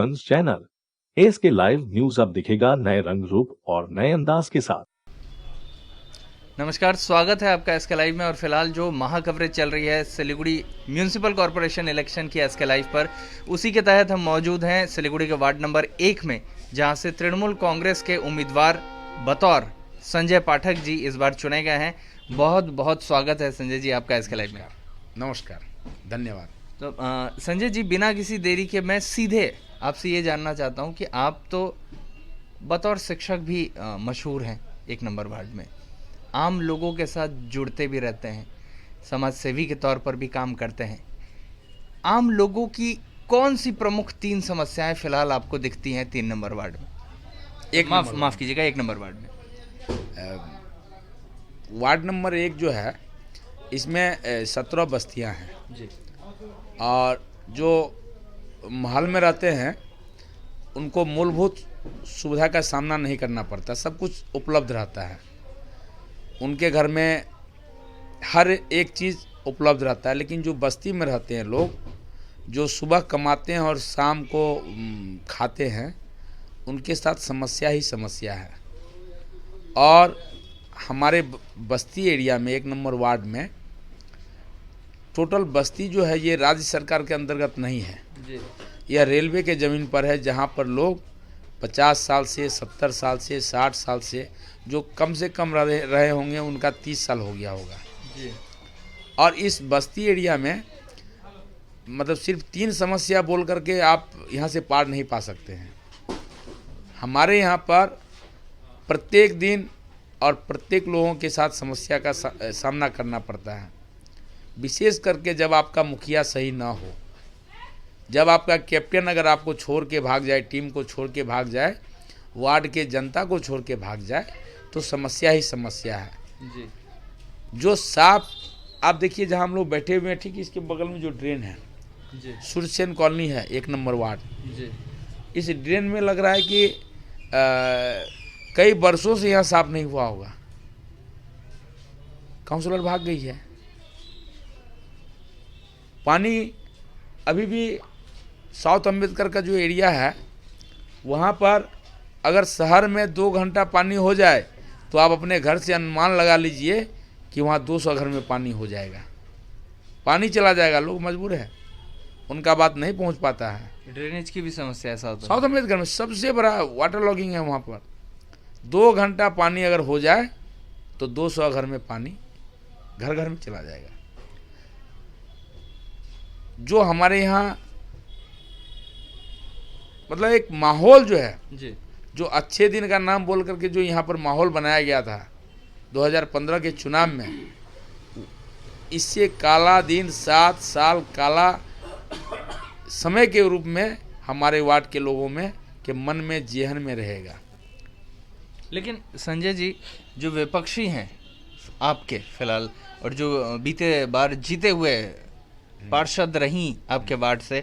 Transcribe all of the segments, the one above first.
Channel S K live news अब दिखेगा नए रंग रूप और नए अंदाज के साथ। नमस्कार, स्वागत है आपका एसके लाइव में। और फिलहाल जो महा कवरेज चल रही है सिलीगुड़ी म्यूनिसिपल कॉरपोरेशन इलेक्शन की एसके लाइव पर, उसी के तहत हम मौजूद हैं सिलीगुड़ी के वार्ड नंबर 1 में, जहां से तृणमूल कांग्रेस के उम्मीदवार बतौर संजय पाठक जी इस बार चुने गए हैं। बहुत बहुत स्वागत है संजय जी आपका एसके लाइव में। नमस्कार, धन्यवाद। तो संजय जी, बिना किसी देरी के मैं सीधे आपसे ये जानना चाहता हूँ कि आप तो बतौर शिक्षक भी मशहूर हैं 1 नंबर वार्ड में, आम लोगों के साथ जुड़ते भी रहते हैं, समाज सेवी के तौर पर भी काम करते हैं। आम लोगों की कौन सी प्रमुख 3 समस्याएं फिलहाल आपको दिखती हैं 3 नंबर वार्ड में? माफ कीजिएगा, 1 नंबर वार्ड में। वार्ड नंबर 1 जो है, इसमें 17 बस्तियां हैं जी। और जो महल में रहते हैं उनको मूलभूत सुविधा का सामना नहीं करना पड़ता, सब कुछ उपलब्ध रहता है। उनके घर में हर एक चीज़ उपलब्ध रहता है। लेकिन जो बस्ती में रहते हैं लोग, जो सुबह कमाते हैं और शाम को खाते हैं, उनके साथ समस्या ही समस्या है। और हमारे बस्ती एरिया में 1 नंबर वार्ड में टोटल बस्ती जो है ये राज्य सरकार के अंतर्गत नहीं है जी। यह रेलवे के ज़मीन पर है, जहाँ पर लोग 50 साल से 70 साल से 60 साल से, जो कम से कम रहे होंगे उनका 30 साल हो गया होगा जी। और इस बस्ती एरिया में मतलब सिर्फ 3 समस्या बोल करके आप यहाँ से पार नहीं पा सकते हैं। हमारे यहाँ पर प्रत्येक दिन और प्रत्येक लोगों के साथ समस्या का सामना करना पड़ता है। विशेष करके जब आपका मुखिया सही ना हो, जब आपका कैप्टन अगर आपको छोड़ के भाग जाए, टीम को छोड़ के भाग जाए, वार्ड के जनता को छोड़ के भाग जाए, तो समस्या ही समस्या है जी। जो साफ आप देखिए, जहाँ हम लोग बैठे हुए हैं ठीक इसके बगल में जो ड्रेन है जी। सूर्यसेन कॉलोनी है 1 नंबर वार्ड। जी। इस ड्रेन में लग रहा है कि कई वर्षों से यहाँ साफ नहीं हुआ होगा। काउंसलर भाग गई है। पानी अभी भी साउथ अम्बेडकर का जो एरिया है वहाँ पर अगर शहर में 2 घंटा पानी हो जाए तो आप अपने घर से अनुमान लगा लीजिए कि वहाँ 200 घर में पानी हो जाएगा, पानी चला जाएगा। लोग मजबूर है, उनका बात नहीं पहुँच पाता है। ड्रेनेज की भी समस्या है साउथ अम्बेडकर में सबसे बड़ा वाटर लॉगिंग है। वहाँ पर 2 घंटा पानी अगर हो जाए तो 200 घर में पानी घर घर में चला जाएगा। जो हमारे यहाँ मतलब एक माहौल जो है जी। जो अच्छे दिन का नाम बोल करके जो यहाँ पर माहौल बनाया गया था 2015 के चुनाव में, इससे काला दिन 7 साल काला समय के रूप में हमारे वार्ड के लोगों में के मन में जेहन में रहेगा। लेकिन संजय जी, जो विपक्षी हैं आपके फिलहाल, और जो बीते बार जीते हुए पार्षद रहीं आपके वार्ड से,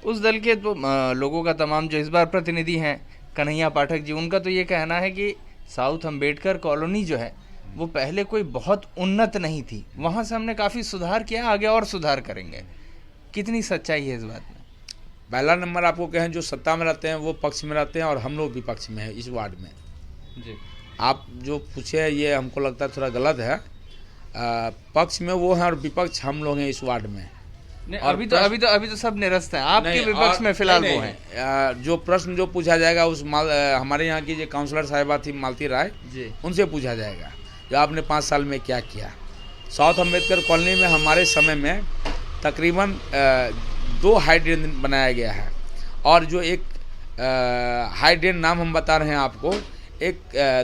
उस दल के तो लोगों का तमाम जो इस बार प्रतिनिधि हैं कन्हैया पाठक जी, उनका तो ये कहना है कि साउथ अम्बेडकर कॉलोनी जो है वो पहले कोई बहुत उन्नत नहीं थी, वहाँ से हमने काफ़ी सुधार किया, आगे और सुधार करेंगे। कितनी सच्चाई है इस बात में? पहला नंबर आपको कहें, जो सत्ता में रहते हैं वो पक्ष में रहते हैं और हम लोग विपक्ष में हैं इस वार्ड में जी। आप जो पूछे ये हमको लगता है थोड़ा गलत है। पक्ष में वो हैं और विपक्ष हम लोग हैं इस वार्ड में। नहीं, अभी तो सब निरस्त हैं, आपके विपक्ष में फिलहाल वो हैं। जो प्रश्न जो पूछा जाएगा उस हमारे यहाँ की जो काउंसलर साहिबा थी मालती राय जी, उनसे पूछा जाएगा जो आपने 5 साल में क्या किया। साउथ अम्बेडकर कॉलोनी में हमारे समय में तकरीबन 2 हाई ड्रेन बनाया गया है और जो एक हाई ड्रेन नाम हम बता रहे हैं आपको, एक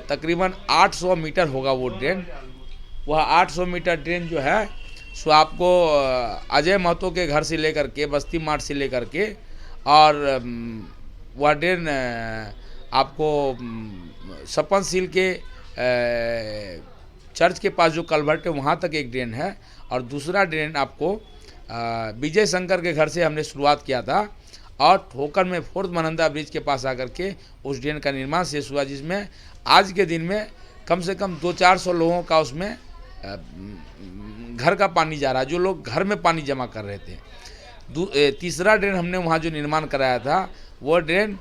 तकरीबन 800 मीटर होगा वो ड्रेन। वह 800 मीटर ड्रेन जो है सो आपको अजय महतो के घर से लेकर के, बस्ती मार्ट से लेकर के, और वह ड्रेन आपको सपनशील के चर्च के पास जो कलवर्ट है वहाँ तक एक ड्रेन है। और दूसरा ड्रेन आपको विजय शंकर के घर से हमने शुरुआत किया था और ठोकर में 4th महानंदा ब्रिज के पास आकर के उस ड्रेन का निर्माण शेष हुआ, जिसमें आज के दिन में कम से कम 200-400 लोगों का उसमें घर का पानी जा रहा है, जो लोग घर में पानी जमा कर रहे थे। तीसरा ड्रेन हमने वहाँ जो निर्माण कराया था वो ड्रेन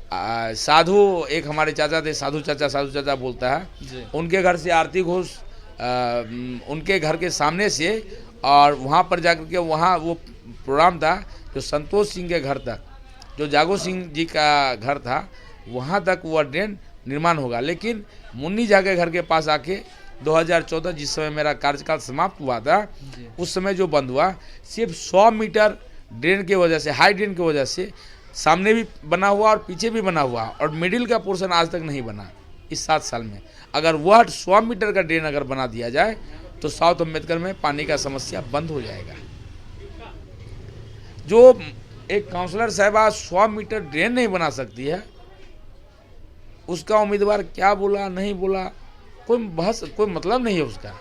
साधु, एक हमारे चाचा थे, साधु चाचा बोलता है, उनके घर से आरती घोष उनके घर के सामने से, और वहाँ पर जाकर के वहाँ वो प्रोग्राम था जो संतोष सिंह के घर तक, जो जागो सिंह जी का घर था, वहाँ तक वह ड्रेन निर्माण होगा। लेकिन मुन्नी झा के घर के पास आके 2014 जिस समय मेरा कार्यकाल समाप्त हुआ था, उस समय जो बंद हुआ, सिर्फ 100 मीटर ड्रेन के वजह से, हाई ड्रेन की वजह से, सामने भी बना हुआ और पीछे भी बना हुआ, और मिडिल का पोर्शन आज तक नहीं बना इस 7 साल में। अगर वह 100 मीटर का ड्रेन अगर बना दिया जाए तो साउथ अम्बेडकर में पानी का समस्या बंद हो जाएगा। जो एक काउंसलर साहिबा 100 मीटर ड्रेन नहीं बना सकती है, उसका उम्मीदवार क्या बोला नहीं बोला कोई बहस, कोई मतलब नहीं है उसका।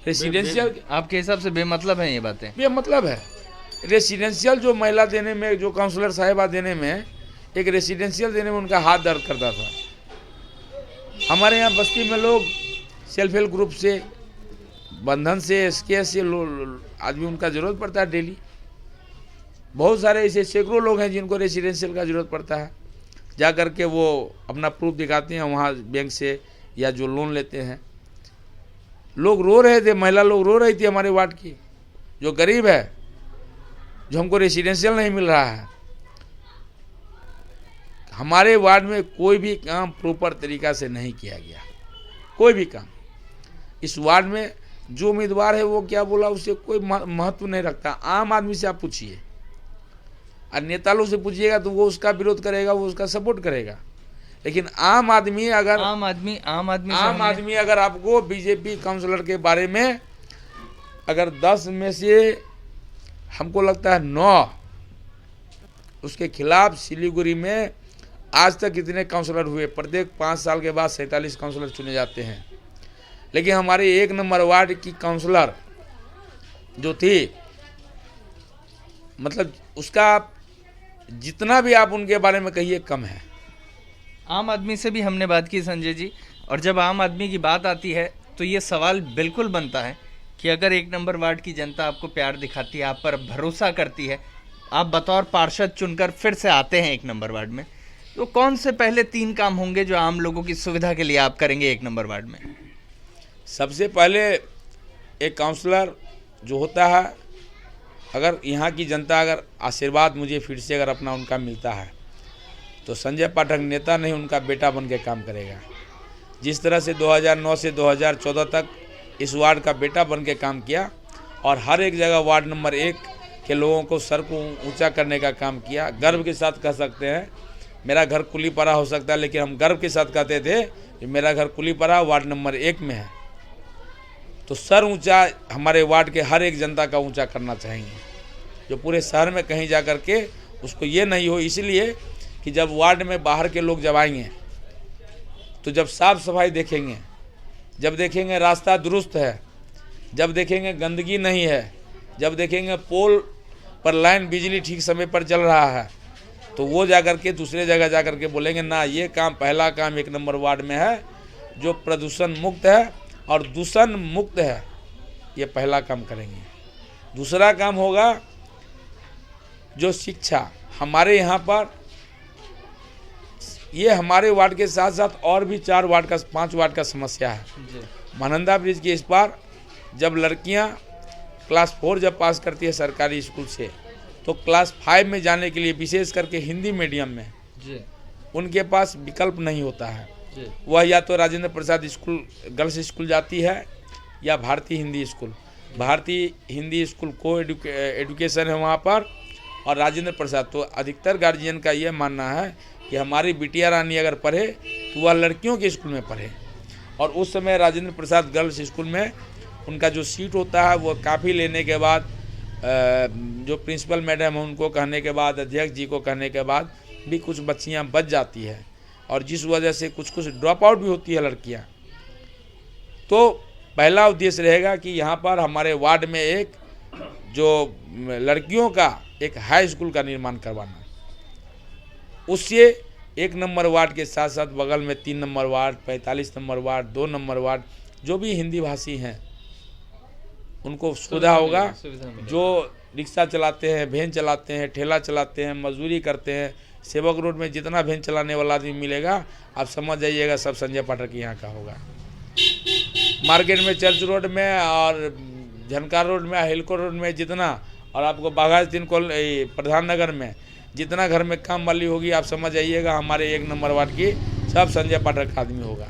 रेसिडेंशियल आपके हिसाब से बेमतलब है ये बातें? बेमतलब है। रेसिडेंशियल जो महिला देने में, जो काउंसलर साहिबा देने में, एक रेसिडेंशियल देने में उनका हाथ दर्द करता था। हमारे यहाँ बस्ती में लोग सेल्फ हेल्प ग्रुप से, बंधन से, SKS से आदमी उनका ज़रूरत पड़ता है डेली। बहुत सारे ऐसे सैकड़ों लोग हैं जिनको रेसिडेंशियल का ज़रूरत पड़ता है, जा कर के वो अपना प्रूफ दिखाते हैं वहाँ बैंक से, या जो लोन लेते हैं। लोग रो रहे थे, महिला लोग रो रही थी हमारे वार्ड की, जो गरीब है, जो हमको रेसिडेंशियल नहीं मिल रहा है। हमारे वार्ड में कोई भी काम प्रॉपर तरीका से नहीं किया गया, कोई भी काम। इस वार्ड में जो उम्मीदवार है वो क्या बोला उससे कोई महत्व नहीं रखता। आम आदमी से आप पूछिए, और नेता लोग से पूछिएगा तो वो उसका विरोध करेगा, वो उसका सपोर्ट करेगा। लेकिन आम आदमी अगर आपको बीजेपी काउंसलर के बारे में अगर 10 में से हमको लगता है 9 उसके खिलाफ, सिलीगुड़ी में आज तक कितने काउंसलर हुए, प्रत्येक 5 साल के बाद 47 काउंसलर चुने जाते हैं। लेकिन हमारे 1 नंबर वार्ड की काउंसलर जो थी, मतलब उसका जितना भी आप उनके बारे में कहिए कम है। आम आदमी से भी हमने बात की संजय जी, और जब आम आदमी की बात आती है तो ये सवाल बिल्कुल बनता है कि अगर 1 नंबर वार्ड की जनता आपको प्यार दिखाती है, आप पर भरोसा करती है, आप बतौर पार्षद चुनकर फिर से आते हैं 1 नंबर वार्ड में, तो कौन से पहले 3 काम होंगे जो आम लोगों की सुविधा के लिए आप करेंगे 1 नंबर वार्ड में? सबसे पहले एक काउंसलर जो होता है, अगर यहाँ की जनता अगर आशीर्वाद मुझे फिर से अगर अपना उनका मिलता है तो संजय पाठक नेता नहीं, उनका बेटा बन के काम करेगा। जिस तरह से 2009 से 2014 तक इस वार्ड का बेटा बन के काम किया, और हर एक जगह वार्ड नंबर 1 के लोगों को सर को ऊंचा करने का काम किया। गर्व के साथ कह सकते हैं, मेरा घर कुलीपरा हो सकता है, लेकिन हम गर्व के साथ कहते थे कि मेरा घर कुलीपरा वार्ड नंबर 1 में है। तो सर ऊंचा हमारे वार्ड के हर एक जनता का ऊंचा करना चाहिए, जो पूरे शहर में कहीं जा कर के उसको ये नहीं हो। इसलिए कि जब वार्ड में बाहर के लोग जब आएंगे तो जब साफ सफाई देखेंगे, जब देखेंगे रास्ता दुरुस्त है, जब देखेंगे गंदगी नहीं है, जब देखेंगे पोल पर लाइन बिजली ठीक समय पर चल रहा है, तो वो जा कर के दूसरे जगह जा कर के बोलेंगे ना, ये काम, पहला काम 1 नंबर वार्ड में है जो प्रदूषण मुक्त है और दूषण मुक्त है, ये पहला काम करेंगे। दूसरा काम होगा जो शिक्षा। हमारे यहाँ पर ये हमारे वार्ड के साथ साथ और भी 4 वार्ड का, 5 वार्ड का समस्या है। महानंदा ब्रिज के इस पार जब लड़कियां क्लास 4 जब पास करती है सरकारी स्कूल से, तो क्लास 5 में जाने के लिए विशेष करके हिंदी मीडियम में उनके पास विकल्प नहीं होता है। वह या तो Rajendra Prasad school girls school जाती है या भारतीय हिंदी स्कूल। भारतीय हिंदी स्कूल को एडुकेशन है वहाँ पर, और राजेंद्र प्रसाद। तो अधिकतर गार्जियन का ये मानना है कि हमारी बिटिया रानी अगर पढ़े तो वह लड़कियों के स्कूल में पढ़े। और उस समय राजेंद्र प्रसाद गर्ल्स स्कूल में उनका जो सीट होता है वो काफ़ी लेने के बाद, जो प्रिंसिपल मैडम है उनको कहने के बाद, अध्यक्ष जी को कहने के बाद भी कुछ बच्चियां बच जाती है, और जिस वजह से कुछ ड्रॉप आउट भी होती है लड़कियां। तो पहला उद्देश्य रहेगा कि यहाँ पर हमारे वार्ड में एक जो लड़कियों का एक हाई स्कूल का निर्माण करवाना। उससे 1 नंबर वार्ड के साथ साथ बगल में 3 number ward, 45 number ward, 2 number ward, जो भी हिंदी भाषी हैं उनको सुविधा होगा। जो रिक्शा चलाते हैं, वैन चलाते हैं, ठेला चलाते हैं, मजदूरी करते हैं, सेवक रोड में जितना वैन चलाने वाला आदमी मिलेगा आप समझ जाइएगा सब संजय पाठक यहाँ का होगा। मार्केट में, चर्च रोड में और झनकार रोड में, हिलको रोड में जितना, और आपको बाघास्तीन प्रधान नगर में जितना घर में काम वाली होगी आप समझ जाइएगा हमारे 1 नंबर वार्ड की सब संजय पाठक का आदमी होगा।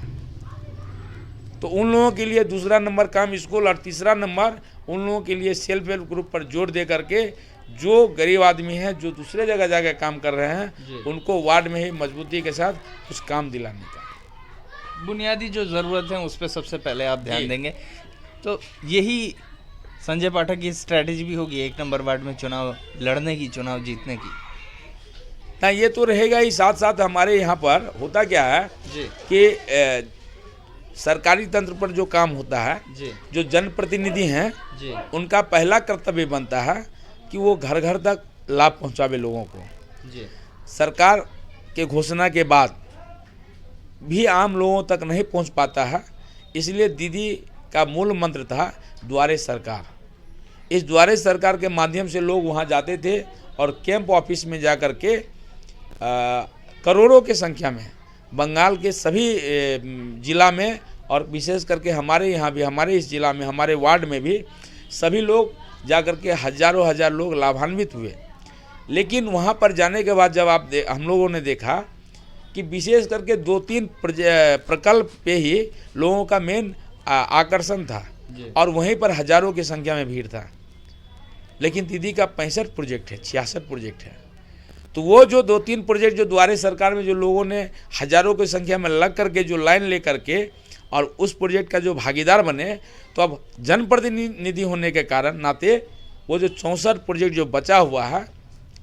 तो उन लोगों के लिए दूसरा नंबर काम स्कूल, और तीसरा नंबर उन लोगों के लिए सेल्फ हेल्प ग्रुप पर जोर दे करके जो गरीब आदमी हैं जो दूसरे जगह जाकर काम कर रहे हैं उनको वार्ड में ही मजबूती के साथ कुछ काम दिलाने का बुनियादी जो ज़रूरत है उस पर सबसे पहले आप ध्यान देंगे। तो यही संजय पाठक की स्ट्रैटेजी भी होगी 1 नंबर वार्ड में चुनाव लड़ने की, चुनाव जीतने की। ना ये तो रहेगा ही, साथ साथ हमारे यहाँ पर होता क्या है जी कि सरकारी तंत्र पर जो काम होता है, जी जो जनप्रतिनिधि हैं जी उनका पहला कर्तव्य बनता है कि वो घर घर तक लाभ पहुंचावे लोगों को। जी सरकार के घोषणा के बाद भी आम लोगों तक नहीं पहुंच पाता है, इसलिए दीदी का मूल मंत्र था द्वारे सरकार। इस द्वारे सरकार के माध्यम से लोग वहां जाते थे और कैंप ऑफिस में जा कर के करोड़ों की संख्या में बंगाल के सभी जिला में और विशेष करके हमारे यहाँ भी, हमारे इस जिला में, हमारे वार्ड में भी सभी लोग जा कर के हजारों हजार लोग लाभान्वित हुए। लेकिन वहाँ पर जाने के बाद जब हम लोगों ने देखा कि विशेष करके 2-3 प्रकल्प पे ही लोगों का मेन आकर्षण था और वहीं पर हजारों की संख्या में भीड़ था। लेकिन दीदी का 65 प्रोजेक्ट है, 66 प्रोजेक्ट है। तो वो जो 2-3 प्रोजेक्ट जो द्वारे सरकार में जो लोगों ने हजारों की संख्या में लग करके जो लाइन ले करके और उस प्रोजेक्ट का जो भागीदार बने, तो अब जनप्रतिनिधि होने के कारण नाते वो जो 64 प्रोजेक्ट जो बचा हुआ है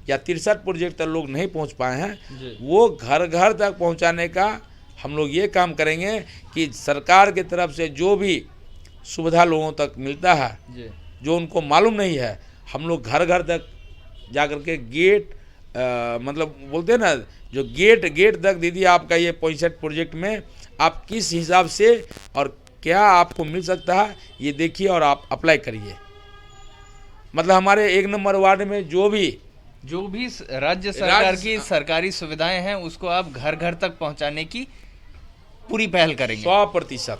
या 63 प्रोजेक्ट तक लोग नहीं पहुंच पाए हैं, वो घर घर तक पहुंचाने का हम लोग ये काम करेंगे कि सरकार की तरफ से जो भी सुविधा लोगों तक मिलता है जो उनको मालूम नहीं है, हम लोग घर घर तक जा कर के गेट मतलब बोलते हैं ना, जो गेट तक दीदी आपका ये 65 प्रोजेक्ट में आप किस हिसाब से और क्या आपको मिल सकता है ये देखिए और आप अप्लाई करिए। मतलब हमारे 1 नंबर वार्ड में जो भी राज्य सरकार की सरकारी सुविधाएं हैं उसको आप घर घर तक पहुंचाने की पूरी पहल करेंगे 100%।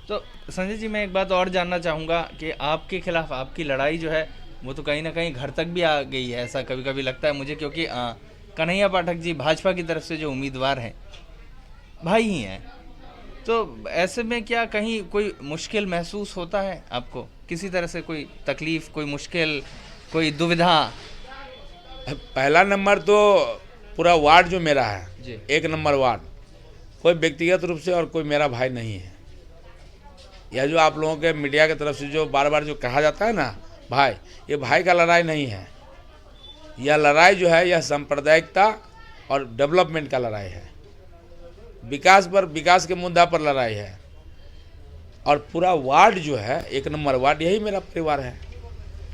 तो संजय जी, मैं एक बात और जानना चाहूँगा कि आपके खिलाफ आपकी लड़ाई जो है वो तो कहीं ना कहीं घर तक भी आ गई है, ऐसा कभी कभी लगता है मुझे, क्योंकि कन्हैया पाठक जी भाजपा की तरफ से जो उम्मीदवार हैं भाई ही हैं। तो ऐसे में क्या कहीं कोई मुश्किल महसूस होता है आपको, किसी तरह से कोई तकलीफ, कोई मुश्किल, कोई दुविधा? पहला नंबर तो पूरा वार्ड जो मेरा है जी। 1 नंबर वार्ड, कोई व्यक्तिगत रूप से और कोई मेरा भाई नहीं है। यह जो आप लोगों के मीडिया की तरफ से जो बार बार जो कहा जाता है ना भाई, ये भाई का लड़ाई नहीं है। यह लड़ाई जो है यह सांप्रदायिकता और डेवलपमेंट का लड़ाई है, विकास के मुद्दा पर लड़ाई है। और पूरा वार्ड जो है 1 नंबर वार्ड यही मेरा परिवार है।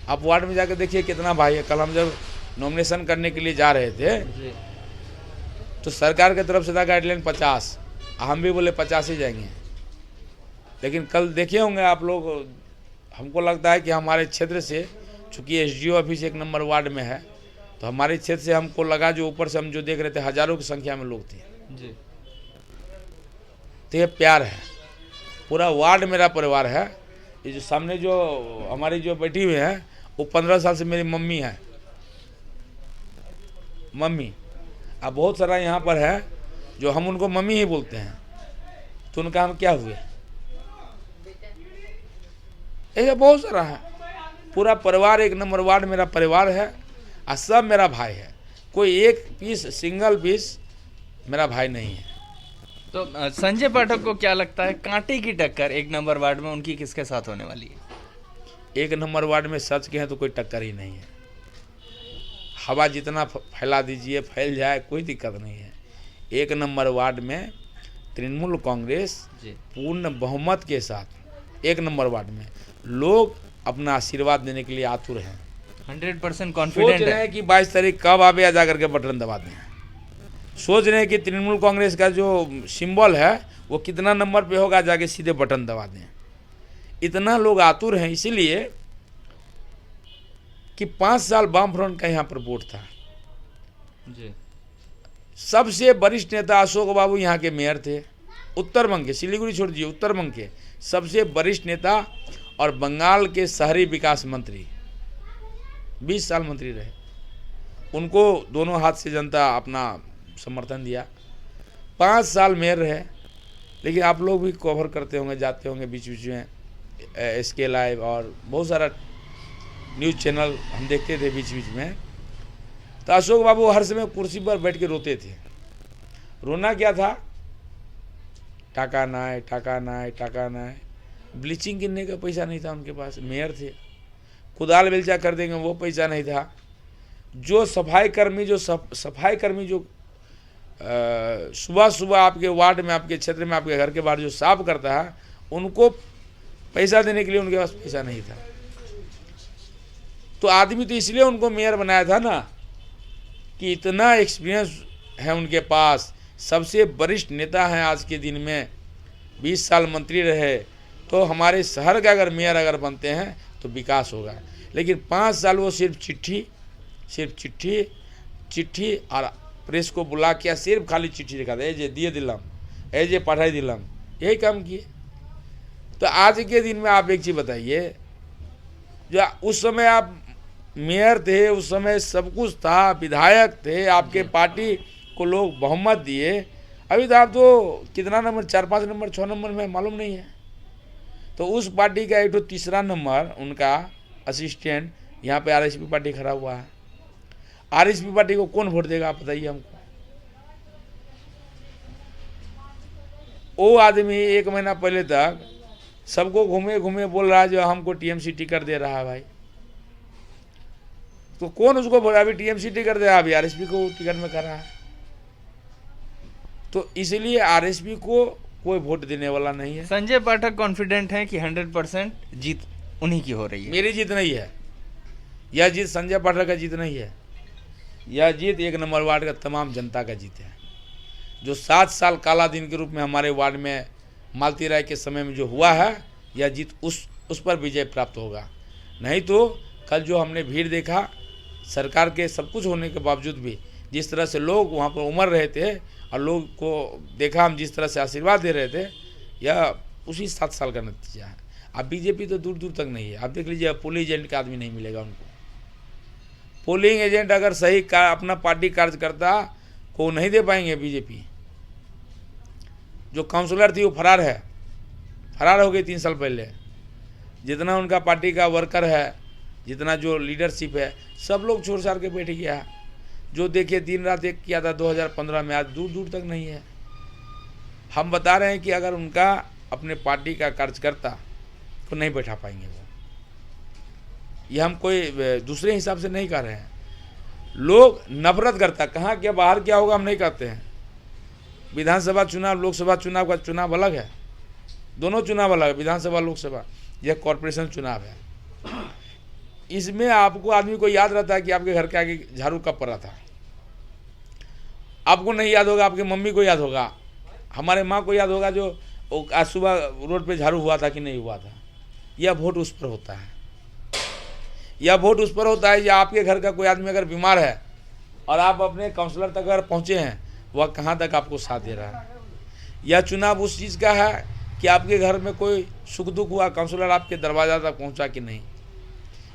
आप वार्ड में जाकर देखिए कितना भाई है। कल हम जब नॉमिनेशन करने के लिए जा रहे थे तो सरकार की तरफ से था गाइडलाइन 50, हम भी बोले 50 ही जाएंगे। लेकिन कल देखे होंगे आप लोग, हमको लगता है कि हमारे क्षेत्र से, चूँकि SDO ऑफिस 1 नंबर वार्ड में है, तो हमारे क्षेत्र से हमको लगा जो ऊपर से हम जो देख रहे थे हजारों की संख्या में लोग थे जी। तो ये प्यार है, पूरा वार्ड मेरा परिवार है। ये जो सामने जो हमारी जो बेटी हुई है वो 15 साल से मेरी मम्मी है, मम्मी। अब बहुत सारा यहाँ पर है जो हम उनको मम्मी ही बोलते हैं, तो उनका हम क्या हुए, ऐसा बहुत सारा है। पूरा परिवार 1 नंबर वार्ड मेरा परिवार है और सब मेरा भाई है। कोई एक पीस, सिंगल पीस मेरा भाई नहीं है। तो संजय पाठक को क्या लगता है, कांटे की टक्कर 1 नंबर वार्ड में उनकी किसके साथ होने वाली है? 1 नंबर वार्ड में सच के हैं तो कोई टक्कर ही नहीं है। हवा जितना फैला दीजिए, फैल जाए, कोई दिक्कत नहीं है। 1 नंबर वार्ड में तृणमूल कांग्रेस पूर्ण बहुमत के साथ 1 नंबर वार्ड में लोग अपना आशीर्वाद देने के लिए आतुर हैं। 100% कॉन्फिडेंट सोच रहे हैं कि 22 तारीख कब आवे, जा करके बटन दबा दें। सोच रहे हैं कि तृणमूल कांग्रेस का जो सिंबल है वो कितना नंबर पे होगा, जाके सीधे बटन दबा दें। इतना लोग आतुर हैं, इसीलिए कि 5 साल वाम फ्रंट का यहाँ पर वोट था। जी। सबसे वरिष्ठ नेता अशोक बाबू यहाँ के मेयर थे, उत्तर बंग के, सिलीगुड़ी छोड़ दीजिए, उत्तर बंग के सबसे वरिष्ठ नेता और बंगाल के शहरी विकास मंत्री, 20 साल मंत्री रहे। उनको दोनों हाथ से जनता अपना समर्थन दिया। 5 साल मेयर रहे। लेकिन आप लोग भी कवर करते होंगे, जाते होंगे बीच बीच में, SK लाइव और बहुत सारा न्यूज़ चैनल हम देखते थे बीच बीच में। तो अशोक बाबू हर समय कुर्सी पर बैठ के रोते थे। रोना क्या था? टाका ना है, टाका ना है, टाका ना है। ब्लीचिंग किनने का पैसा नहीं था उनके पास, मेयर थे। कुदाल बेलचा कर देंगे वो पैसा नहीं था। जो सफाई कर्मी जो सुबह सुबह आपके वार्ड में, आपके क्षेत्र में, आपके घर के बाहर जो साफ करता है, उनको पैसा देने के लिए उनके पास पैसा नहीं था। तो आदमी तो इसलिए उनको मेयर बनाया था ना कि इतना एक्सपीरियंस है उनके पास, सबसे वरिष्ठ नेता हैं आज के दिन में, 20 साल मंत्री रहे। तो हमारे शहर का अगर मेयर अगर बनते हैं तो विकास होगा। लेकिन 5 साल वो सिर्फ चिट्ठी और प्रेस को बुला के सिर्फ खाली चिट्ठी लिखा था, जे दिए दिलम, जे पढ़ाई दिलम, यही काम किए। तो आज के दिन में आप एक चीज़ बताइए, जो उस समय आप मेयर थे, उस समय सब कुछ था, विधायक थे, आपके पार्टी को लोग बहुमत दिए। अभी तो आप तो कितना नंबर, 4, 5 नंबर, 6 नंबर में मालूम नहीं है। तो उस पार्टी का एक तो तीसरा नंबर उनका असिस्टेंट यहाँ पे RSP पार्टी खड़ा हुआ है। RSP पार्टी को कौन वोट देगा आप बताइए हमको? वो आदमी 1 महीना पहले तक सबको घूमे घूमे बोल रहा है जो हमको TMC टिकट दे रहा है भाई। तो कौन उसको अभी TMC टिकट दे रहा है? अभी RSP को टिकट में कर रहा है। तो इसलिए RSP को कोई वोट देने वाला नहीं है। संजय पाठक कॉन्फिडेंट हैं कि 100% जीत उन्हीं की हो रही है। मेरी जीत नहीं है, यह जीत संजय पाठक का जीत नहीं है। यह जीत 1 नंबर वार्ड का तमाम जनता का जीत है। जो 7 साल काला दिन के रूप में हमारे वार्ड में मालती राय के समय में जो हुआ है, यह जीत उस पर विजय प्राप्त होगा। नहीं तो कल जो हमने भीड़ देखा, सरकार के सब कुछ होने के बावजूद भी जिस तरह से लोग वहाँ पर उमड़ रहे थे और लोग को देखा हम जिस तरह से आशीर्वाद दे रहे थे, यह उसी 7 साल का नतीजा है। अब BJP तो दूर दूर तक नहीं है। आप देख लीजिए, पोलिंग एजेंट का आदमी नहीं मिलेगा उनको। पोलिंग एजेंट अगर सही अपना पार्टी कार्यकर्ता को नहीं दे पाएंगे BJP। जो काउंसलर थी वो फरार हो गई 3 साल पहले। जितना उनका पार्टी का वर्कर है, जितना जो लीडरशिप है, सब लोग छोड़ छाड़ के बैठ गया। जो देखिए दिन रात एक किया था 2015 में, आज दूर दूर तक नहीं है। हम बता रहे हैं कि अगर उनका अपने पार्टी का कार्यकर्ता को नहीं बैठा पाएंगे वो, ये हम कोई दूसरे हिसाब से नहीं कर रहे हैं। लोग नफरत करता, कहाँ क्या बाहर क्या होगा हम नहीं कहते हैं। विधानसभा चुनाव, लोकसभा चुनाव का चुनाव अलग है, दोनों चुनाव अलग है। विधानसभा, लोकसभा, यह कॉरपोरेशन चुनाव है। इसमें आपको आदमी को याद रहता है कि आपके घर के आगे झाड़ू कब पड़ा था। आपको नहीं याद होगा, आपकी मम्मी को याद होगा, हमारे माँ को याद होगा जो आज सुबह रोड पे झाड़ू हुआ था कि नहीं हुआ था। यह वोट उस पर होता है। यह वोट उस पर होता है कि आपके घर का कोई आदमी अगर बीमार है और आप अपने काउंसलर तक अगर पहुँचे हैं, वह कहाँ तक आपको साथ दे रहा है। यह चुनाव उस चीज़ का है कि आपके घर में कोई सुख दुख हुआ, काउंसलर आपके दरवाजा तक पहुँचा कि नहीं।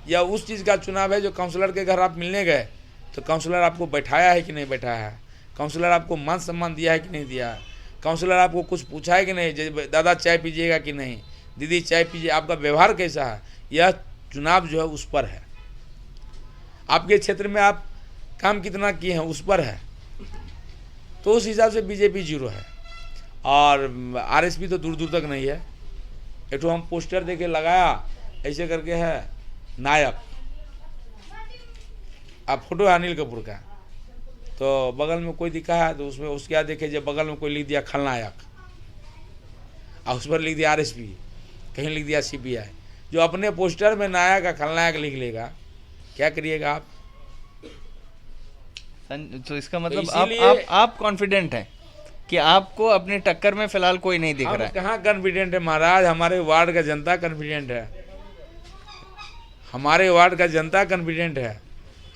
या उस चीज़ का चुनाव है जो काउंसलर के घर आप मिलने गए तो काउंसलर आपको बैठाया है कि नहीं बैठाया है, काउंसलर आपको मान सम्मान दिया है कि नहीं दिया है, काउंसलर आपको कुछ पूछा है कि नहीं, दादा चाय पीजिएगा कि नहीं, दीदी चाय पीजिए, आपका व्यवहार कैसा है। यह चुनाव जो है उस पर है। आपके क्षेत्र में आप काम कितना किए हैं उस पर है। तो उस हिसाब से BJP 0 है और RSP तो दूर दूर तक नहीं है। एक तो हम पोस्टर देके लगाया ऐसे करके है नायक, आप फोटो है अनिल कपूर का, तो बगल में कोई दिखा है तो उसमें उसके बाद देखे जब बगल में कोई लिख दिया खलनायक और उस पर लिख दिया RSP, कहीं लिख दिया CBI। जो अपने पोस्टर में नायक का खलनायक लिख लेगा, क्या करिएगा आप। तो इसका मतलब आप कॉन्फिडेंट हैं कि आपको अपनी टक्कर में फिलहाल कोई नहीं दिख रहा है। कहाँ कॉन्फिडेंट है महाराज, हमारे वार्ड का जनता कॉन्फिडेंट है। हमारे वार्ड का जनता कॉन्फिडेंट है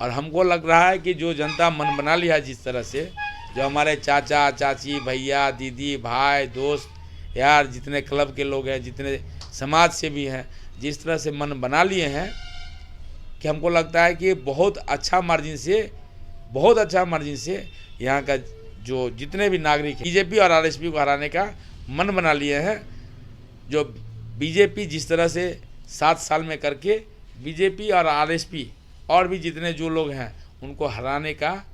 और हमको लग रहा है कि जो जनता मन बना लिया है जिस तरह से, जो हमारे चाचा चाची भैया दीदी भाई दोस्त यार जितने क्लब के लोग हैं, जितने समाज से भी हैं, जिस तरह से मन बना लिए हैं कि हमको लगता है कि बहुत अच्छा मार्जिन से यहाँ का जो जितने भी नागरिक बीजेपी और आरएसपी को हराने का मन बना लिए हैं। जो बीजेपी जिस तरह से 7 साल में करके बीजेपी और आरएसपी और भी जितने जो लोग हैं उनको हराने का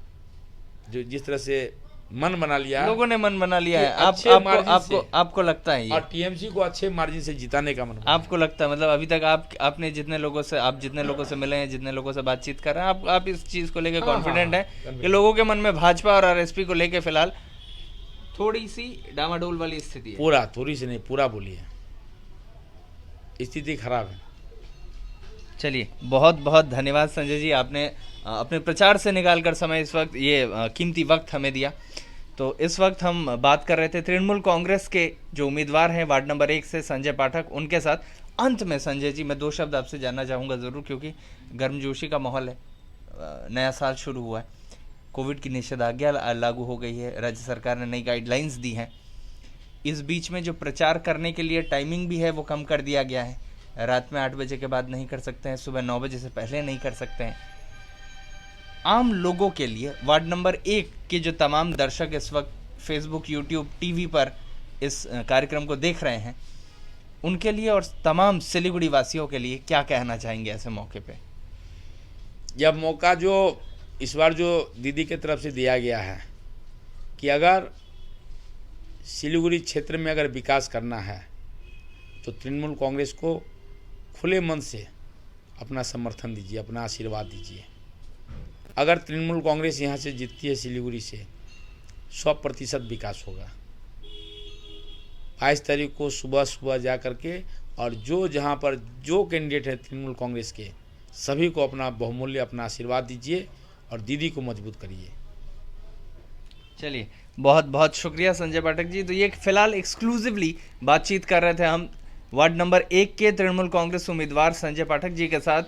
जो जिस तरह से मन बना लिया है, लोगों ने मन बना लिया है। आपको लगता है ये? और टीएमसी को अच्छे मार्जिन से जिताने का मन आपको लगता है? मतलब अभी तक आपने जितने लोगों से मिले हैं, जितने लोगों से बातचीत कर रहे हैं, आप इस चीज को लेकर कॉन्फिडेंट है कि लोगों के मन में भाजपा और आरएसपी को लेकर फिलहाल थोड़ी सी डामाडोल वाली स्थिति है? थोड़ी सी नहीं, पूरा बोलिए, स्थिति खराब है। चलिए, बहुत बहुत धन्यवाद संजय जी, आपने अपने प्रचार से निकालकर समय इस वक्त ये कीमती वक्त हमें दिया। तो इस वक्त हम बात कर रहे थे तृणमूल कांग्रेस के जो उम्मीदवार हैं वार्ड नंबर 1 से संजय पाठक, उनके साथ। अंत में संजय जी, मैं 2 शब्द आपसे जानना चाहूँगा ज़रूर, क्योंकि गर्मजोशी का माहौल है, नया साल शुरू हुआ है, कोविड की निषेधाज्ञा लागू हो गई है, राज्य सरकार ने नई गाइडलाइंस दी हैं। इस बीच में जो प्रचार करने के लिए टाइमिंग भी है वो कम कर दिया गया है, रात में 8 बजे के बाद नहीं कर सकते हैं, सुबह 9 बजे से पहले नहीं कर सकते हैं। आम लोगों के लिए वार्ड नंबर 1 के जो तमाम दर्शक इस वक्त फेसबुक, यूट्यूब, टीवी पर इस कार्यक्रम को देख रहे हैं, उनके लिए और तमाम सिलीगुड़ी वासियों के लिए क्या कहना चाहेंगे ऐसे मौके पे? यह मौका जो इस बार जो दीदी के तरफ से दिया गया है कि अगर सिलीगुड़ी क्षेत्र में अगर विकास करना है तो तृणमूल कांग्रेस को खुले मन से अपना समर्थन दीजिए, अपना आशीर्वाद दीजिए। अगर तृणमूल कांग्रेस यहाँ से जीतती है सिलीगुड़ी से, 100% विकास होगा। 22 तारीख को सुबह जा करके और जो जहाँ पर जो कैंडिडेट है तृणमूल कांग्रेस के, सभी को अपना बहुमूल्य अपना आशीर्वाद दीजिए और दीदी को मजबूत करिए। चलिए, बहुत बहुत शुक्रिया संजय पाठक जी। तो ये फिलहाल एक्सक्लूसिवली बातचीत कर रहे थे हम वार्ड नंबर 1 के तृणमूल कांग्रेस उम्मीदवार संजय पाठक जी के साथ,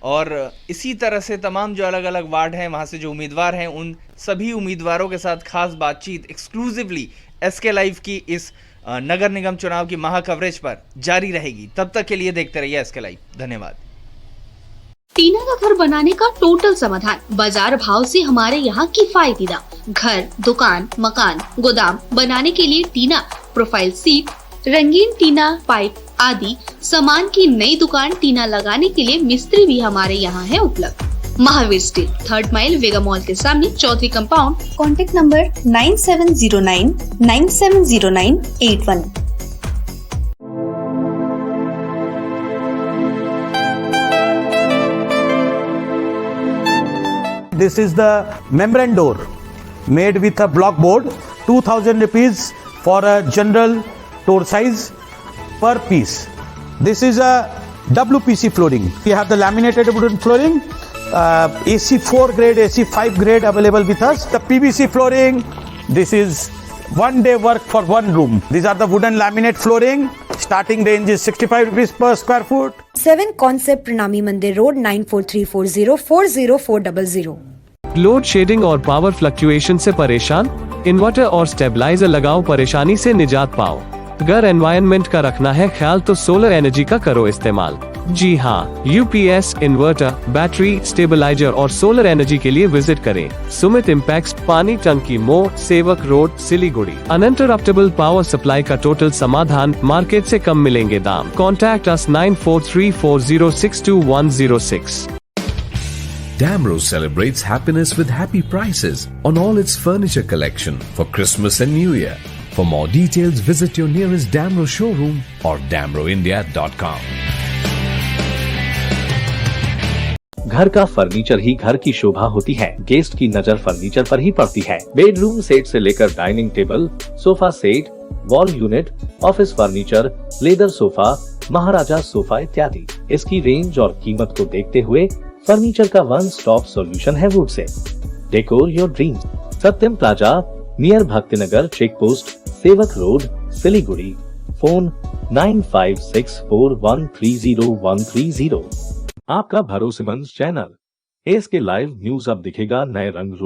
और इसी तरह से तमाम जो अलग अलग वार्ड हैं वहाँ से जो उम्मीदवार हैं उन सभी उम्मीदवारों के साथ खास बातचीत एक्सक्लूसिवली एसके लाइव की इस नगर निगम चुनाव की महा कवरेज पर जारी रहेगी। तब तक के लिए देखते रहिए एसके लाइव। धन्यवाद। टीना का घर बनाने का टोटल समाधान, बाजार भाव से हमारे यहाँ किफायती दाम। घर, दुकान, मकान, गोदाम बनाने के लिए टीना, प्रोफाइल सीट, रंगीन टीना, पाइप आदि सामान की नई दुकान टीना लगाने के लिए मिस्त्री भी हमारे यहाँ है उपलब्ध। Mahavir steel, 3rd mile, Vega mall के सामने, Chaudhary compound. Contact number 9709 970981। This is the membrane door made with a block board, 2000 rupees for a general door size per piece. This is a WPC flooring. We have the laminated wooden flooring, AC4 grade, AC5 grade available with us. The PVC flooring, this is 1 day work for 1 room. These are the wooden laminate flooring. Starting range is 65 rupees per square foot. 7 Concept Pranami Mandir Road 9434040400 400. Load shedding और power fluctuation से परेशान? Inverter और stabiliser लगाओ, परेशानी से निजात पाओ। घर एनवायरनमेंट का रखना है ख्याल तो सोलर एनर्जी का करो इस्तेमाल। जी हाँ, यूपीएस, इन्वर्टर, बैटरी, स्टेबलाइजर और सोलर एनर्जी के लिए विजिट करें सुमित इम्पैक्स, पानी टंकी मोड़, सेवक road, Siliguri. Uninterruptible power supply का टोटल समाधान, मार्केट से कम मिलेंगे दाम। Contact us 9434062106। Damro celebrates happiness with happy prices on all its furniture collection for Christmas and New Year. For more details, visit your nearest Damro showroom or damroindia.com. घर का furniture ही घर की शोभा होती है। गेस्ट की नजर फर्नीचर पर ही पड़ती है। बेडरूम सेट से लेकर dining table, sofa set, wall unit, office furniture, leather sofa, Maharaja sofa इत्यादि। इसकी रेंज और कीमत को देखते हुए फर्नीचर का वन स्टॉप सॉल्यूशन है वुड से। Decor your dream. Satyam plaza, near Bhaktinagar check post, Sevoke road, Siliguri. Phone 9564130130। आपका भरोसेमंद channel S K live news अब दिखेगा नए रंग रूप।